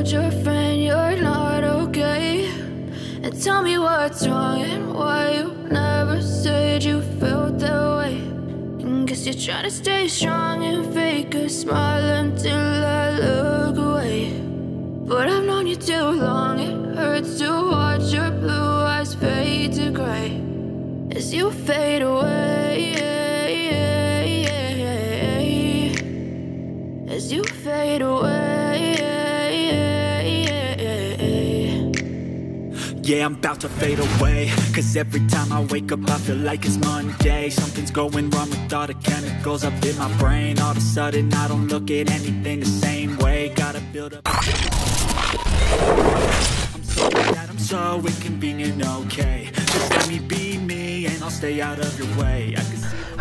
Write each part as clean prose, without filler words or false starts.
told your friend you're not okay, and tell me what's wrong and why you never said you felt that way. And guess you're trying to stay strong and fake a smile until I look away. But I've known you too long, it hurts to watch your blue eyes fade to gray as you fade away, as you fade away. Yeah, I'm about to fade away, cause every time I wake up I feel like it's Monday. Something's going wrong with all the chemicals up in my brain. All of a sudden I don't look at anything the same way. Gotta build up. I'm sorry that I'm so inconvenient, okay. Just let me be me and I'll stay out of your way.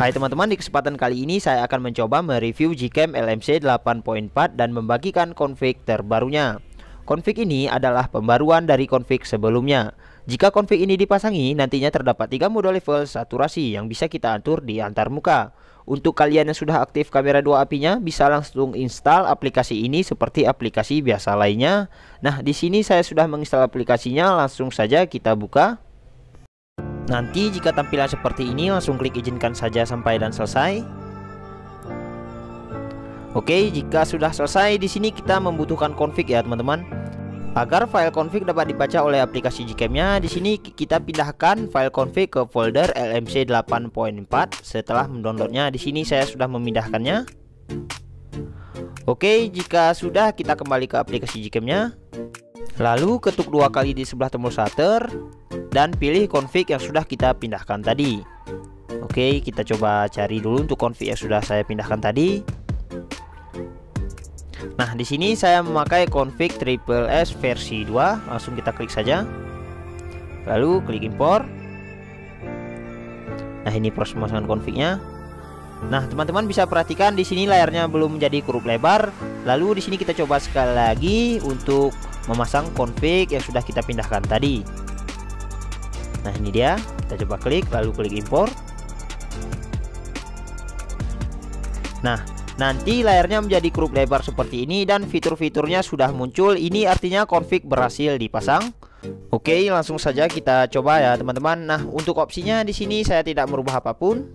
Hai teman-teman, di kesempatan kali ini saya akan mencoba mereview Gcam LMC 8.4 dan membagikan config terbarunya. Config ini adalah pembaruan dari config sebelumnya. Jika config ini dipasangi, nantinya terdapat 3 mode level saturasi yang bisa kita atur di antar muka. Untuk kalian yang sudah aktif kamera 2 apinya, bisa langsung install aplikasi ini seperti aplikasi biasa lainnya. Nah, di sini saya sudah menginstal aplikasinya, langsung saja kita buka. Nanti jika tampilan seperti ini, langsung klik izinkan saja sampai dan selesai. Oke, jika sudah selesai, di sini kita membutuhkan config ya teman-teman. Agar file config dapat dibaca oleh aplikasi Gcam-nya, di sini kita pindahkan file config ke folder LMC 8.4. Setelah mendownloadnya, di sini saya sudah memindahkannya. Oke, jika sudah, kita kembali ke aplikasi Gcam-nya. Lalu ketuk 2 kali di sebelah tombol shutter dan pilih config yang sudah kita pindahkan tadi. Oke, kita coba cari dulu untuk config yang sudah saya pindahkan tadi. Nah, di sini saya memakai config SSS versi 2. Langsung kita klik saja. Lalu klik import. Nah, ini proses pemasangan confignya. Nah, teman-teman bisa perhatikan di sini layarnya belum menjadi cukup lebar. Lalu di sini kita coba sekali lagi untuk memasang config yang sudah kita pindahkan tadi. Nah, ini dia. Kita coba klik, lalu klik import. Nah, nanti layarnya menjadi cukup lebar seperti ini dan fitur-fiturnya sudah muncul. Ini artinya config berhasil dipasang. Oke, langsung saja kita coba ya teman-teman. Nah, untuk opsinya di sini saya tidak merubah apapun.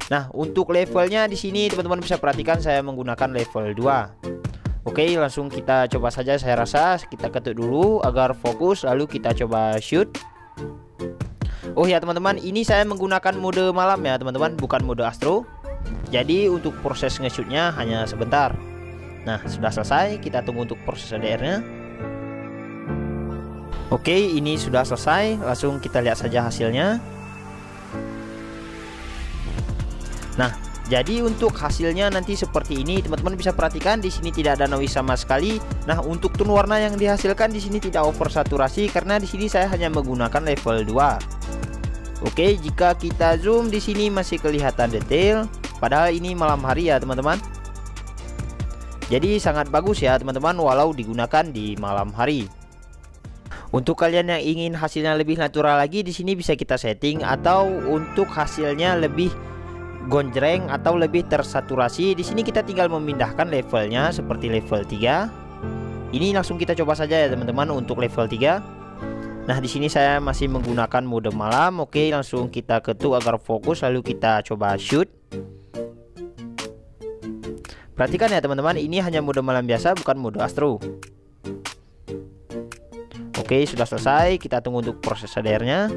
Nah, untuk levelnya di sini teman-teman bisa perhatikan saya menggunakan level 2. Oke, langsung kita coba saja. Saya rasa kita ketuk dulu agar fokus, lalu kita coba shoot. Oh ya teman-teman, ini saya menggunakan mode malam ya teman-teman, bukan mode astro. Jadi untuk proses nge-shootnya hanya sebentar. Nah, sudah selesai, kita tunggu untuk proses HDR-nya. Oke, ini sudah selesai. Langsung kita lihat saja hasilnya. Nah, jadi untuk hasilnya nanti seperti ini, teman-teman bisa perhatikan di sini tidak ada noise sama sekali. Nah, untuk tone warna yang dihasilkan di sini tidak oversaturasi karena di sini saya hanya menggunakan level 2. Oke, jika kita zoom di sini masih kelihatan detail. Padahal ini malam hari ya teman-teman. Jadi sangat bagus ya teman-teman walau digunakan di malam hari. Untuk kalian yang ingin hasilnya lebih natural lagi, di sini bisa kita setting, atau untuk hasilnya lebih gonjreng atau lebih tersaturasi, di sini kita tinggal memindahkan levelnya seperti level 3. Ini langsung kita coba saja ya teman-teman untuk level 3. Nah, di sini saya masih menggunakan mode malam. Oke, langsung kita ketuk agar fokus, lalu kita coba shoot. Perhatikan ya teman-teman, ini hanya mode malam biasa, bukan mode astro. Oke, sudah selesai. Kita tunggu untuk proses HDR-nya.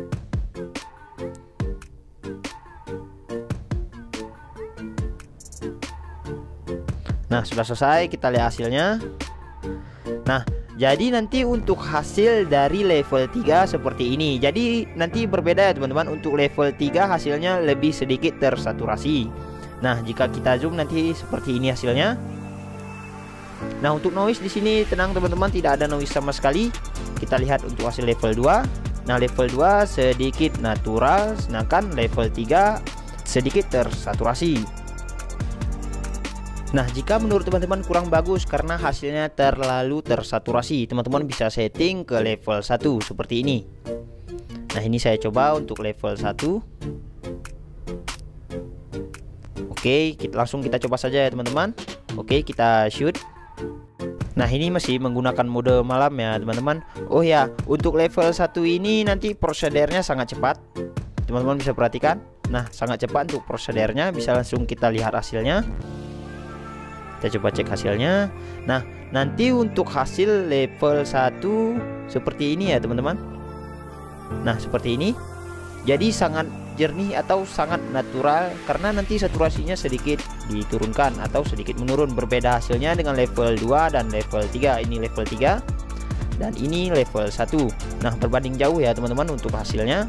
Nah, sudah selesai. Kita lihat hasilnya. Nah, jadi nanti untuk hasil dari level 3 seperti ini. Jadi nanti berbeda ya teman-teman. Untuk level 3 hasilnya lebih sedikit tersaturasi. Nah, jika kita zoom nanti seperti ini hasilnya. Nah, untuk noise di sini tenang teman-teman, tidak ada noise sama sekali. Kita lihat untuk hasil level 2. Nah, level 2 sedikit natural, sedangkan level 3 sedikit tersaturasi. Nah, jika menurut teman-teman kurang bagus karena hasilnya terlalu tersaturasi, teman-teman bisa setting ke level 1 seperti ini. Nah, ini saya coba untuk level 1. Oke, langsung kita coba saja ya teman-teman. Oke, kita shoot. Nah, ini masih menggunakan mode malam ya teman-teman. Oh ya, untuk level 1 ini nanti prosedernya sangat cepat. Teman-teman bisa perhatikan. Nah, sangat cepat untuk prosedernya, bisa langsung kita lihat hasilnya. Kita coba cek hasilnya. Nah, nanti untuk hasil level 1 seperti ini ya teman-teman. Nah, seperti ini. Jadi sangat jernih atau sangat natural, karena nanti saturasinya sedikit diturunkan atau sedikit menurun. Berbeda hasilnya dengan level 2 dan level 3. Ini level 3 dan ini level 1. Nah, berbanding jauh ya teman-teman untuk hasilnya.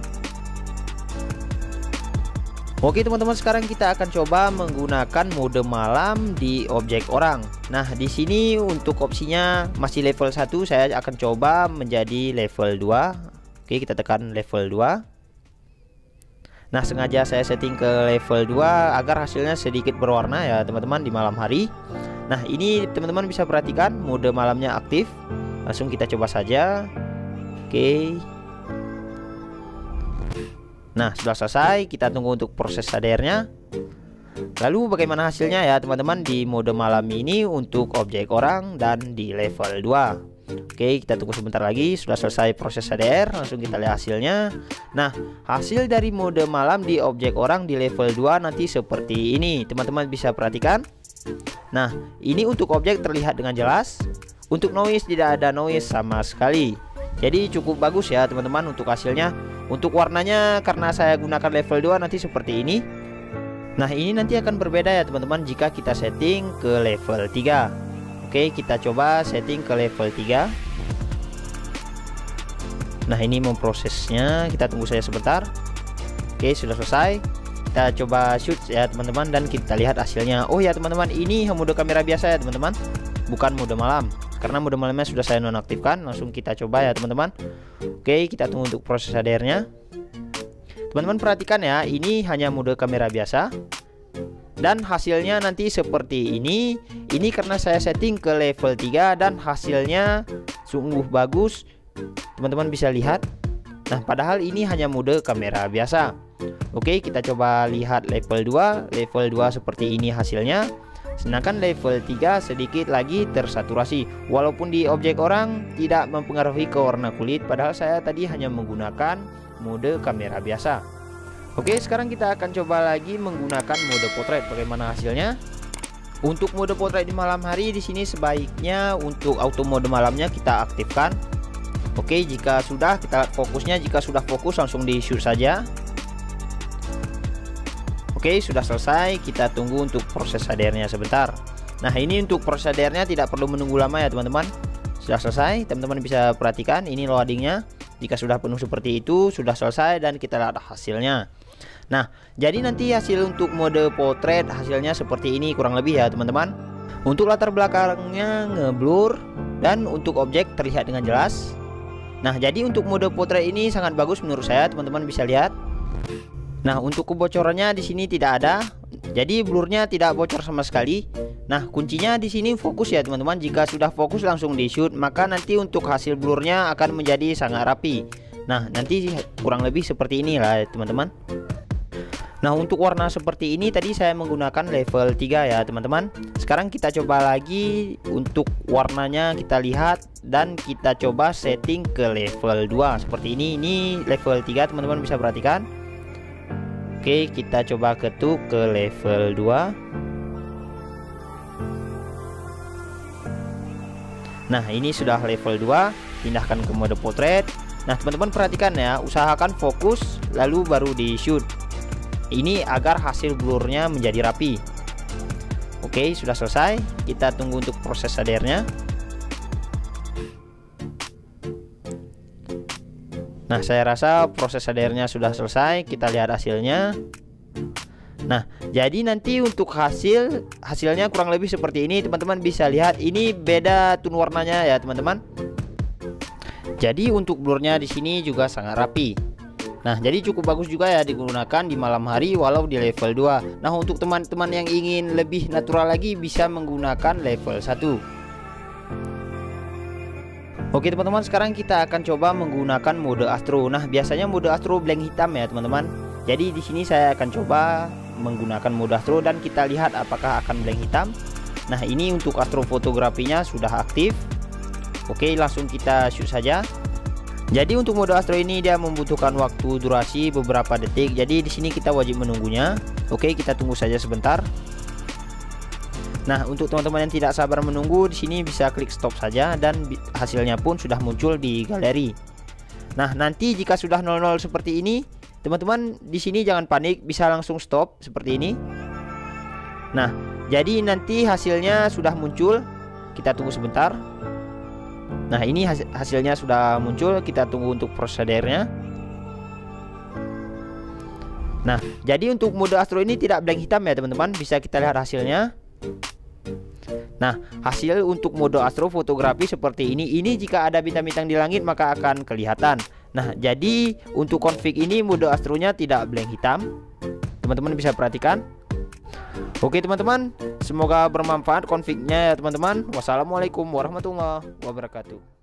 Oke teman-teman, sekarang kita akan coba menggunakan mode malam di objek orang. Nah, di sini untuk opsinya masih level 1, saya akan coba menjadi level 2. Oke, kita tekan level 2. Nah, sengaja saya setting ke level 2 agar hasilnya sedikit berwarna ya teman-teman di malam hari. Nah, ini teman-teman bisa perhatikan mode malamnya aktif. Langsung kita coba saja. Oke. Nah, sudah selesai, kita tunggu untuk proses HDR-nya. Lalu bagaimana hasilnya ya teman-teman di mode malam ini untuk objek orang dan di level 2. Oke, kita tunggu sebentar lagi. Sudah selesai proses HDR, langsung kita lihat hasilnya. Nah, hasil dari mode malam di objek orang di level 2 nanti seperti ini. Teman-teman bisa perhatikan. Nah, ini untuk objek terlihat dengan jelas. Untuk noise tidak ada noise sama sekali. Jadi cukup bagus ya teman-teman untuk hasilnya. Untuk warnanya karena saya gunakan level 2 nanti seperti ini. Nah, ini nanti akan berbeda ya teman-teman jika kita setting ke level 3. Oke, kita coba setting ke level 3. Nah, ini memprosesnya, kita tunggu saja sebentar. Oke, sudah selesai. Kita coba shoot ya teman-teman dan kita lihat hasilnya. Oh ya teman-teman, ini mode kamera biasa ya teman-teman, bukan mode malam. Karena mode malamnya sudah saya nonaktifkan. Langsung kita coba ya teman-teman. Oke, kita tunggu untuk proses HDR-nya. Teman-teman perhatikan ya, ini hanya mode kamera biasa. Dan hasilnya nanti seperti ini. Ini karena saya setting ke level 3 dan hasilnya sungguh bagus. Teman-teman bisa lihat. Nah, padahal ini hanya mode kamera biasa. Oke, kita coba lihat level 2. Level 2 seperti ini hasilnya. Sedangkan level 3 sedikit lagi tersaturasi. Walaupun di objek orang tidak mempengaruhi ke warna kulit, padahal saya tadi hanya menggunakan mode kamera biasa. Oke, sekarang kita akan coba lagi menggunakan mode potret. Bagaimana hasilnya? Untuk mode potret di malam hari di sini sebaiknya untuk auto mode malamnya kita aktifkan. Oke, jika sudah kita fokusnya, jika sudah fokus langsung di shoot saja. Oke, sudah selesai. Kita tunggu untuk proses HDR-nya sebentar. Nah, ini untuk proses HDR-nya tidak perlu menunggu lama ya teman-teman. Sudah selesai, teman-teman bisa perhatikan ini loadingnya. Jika sudah penuh seperti itu, sudah selesai dan kita lihat hasilnya. Nah, jadi nanti hasil untuk mode potret hasilnya seperti ini kurang lebih ya teman-teman. Untuk latar belakangnya ngeblur dan untuk objek terlihat dengan jelas. Nah, jadi untuk mode potret ini sangat bagus menurut saya, teman-teman bisa lihat. Nah, untuk kebocorannya di sini tidak ada. Jadi blurnya tidak bocor sama sekali. Nah, kuncinya di sini fokus ya teman-teman. Jika sudah fokus langsung di shoot, maka nanti untuk hasil blurnya akan menjadi sangat rapi. Nah, nanti kurang lebih seperti inilah teman-teman. Nah, untuk warna seperti ini tadi saya menggunakan level 3 ya teman-teman. Sekarang kita coba lagi untuk warnanya, kita lihat dan kita coba setting ke level 2 seperti ini. Ini level 3 teman-teman bisa perhatikan. Oke, kita coba ketuk ke level 2. Nah, ini sudah level 2. Pindahkan ke mode potret. Nah, teman-teman perhatikan ya, usahakan fokus lalu baru di shoot. Ini agar hasil blurnya menjadi rapi. Oke, sudah selesai. Kita tunggu untuk proses HDR-nya. Nah, saya rasa proses HDR-nya sudah selesai. Kita lihat hasilnya. Nah, jadi nanti untuk hasilnya kurang lebih seperti ini. Teman-teman bisa lihat ini beda tone warnanya ya, teman-teman. Jadi untuk blurnya di sini juga sangat rapi. Nah, jadi cukup bagus juga ya digunakan di malam hari walau di level 2. Nah, untuk teman-teman yang ingin lebih natural lagi bisa menggunakan level 1. Oke teman-teman, sekarang kita akan coba menggunakan mode astro. Nah, biasanya mode astro blank hitam ya teman-teman. Jadi di sini saya akan coba menggunakan mode astro dan kita lihat apakah akan blank hitam. Nah, ini untuk astrofotografinya sudah aktif. Oke, langsung kita shoot saja. Jadi untuk mode astro ini dia membutuhkan waktu durasi beberapa detik. Jadi di sini kita wajib menunggunya. Oke, kita tunggu saja sebentar. Nah, untuk teman-teman yang tidak sabar menunggu, di sini bisa klik stop saja dan hasilnya pun sudah muncul di galeri. Nah, nanti jika sudah 00 seperti ini, teman-teman di sini jangan panik, bisa langsung stop seperti ini. Nah, jadi nanti hasilnya sudah muncul. Kita tunggu sebentar. Nah, ini hasilnya sudah muncul. Kita tunggu untuk prosedurnya. Nah, jadi untuk mode astro ini tidak blank hitam ya teman-teman. Bisa kita lihat hasilnya. Nah, hasil untuk mode astro fotografi seperti ini. Ini jika ada bintang-bintang di langit maka akan kelihatan. Nah, jadi untuk config ini mode astronya tidak blank hitam. Teman-teman bisa perhatikan. Oke teman-teman, semoga bermanfaat confignya ya teman-teman. Wassalamualaikum warahmatullahi wabarakatuh.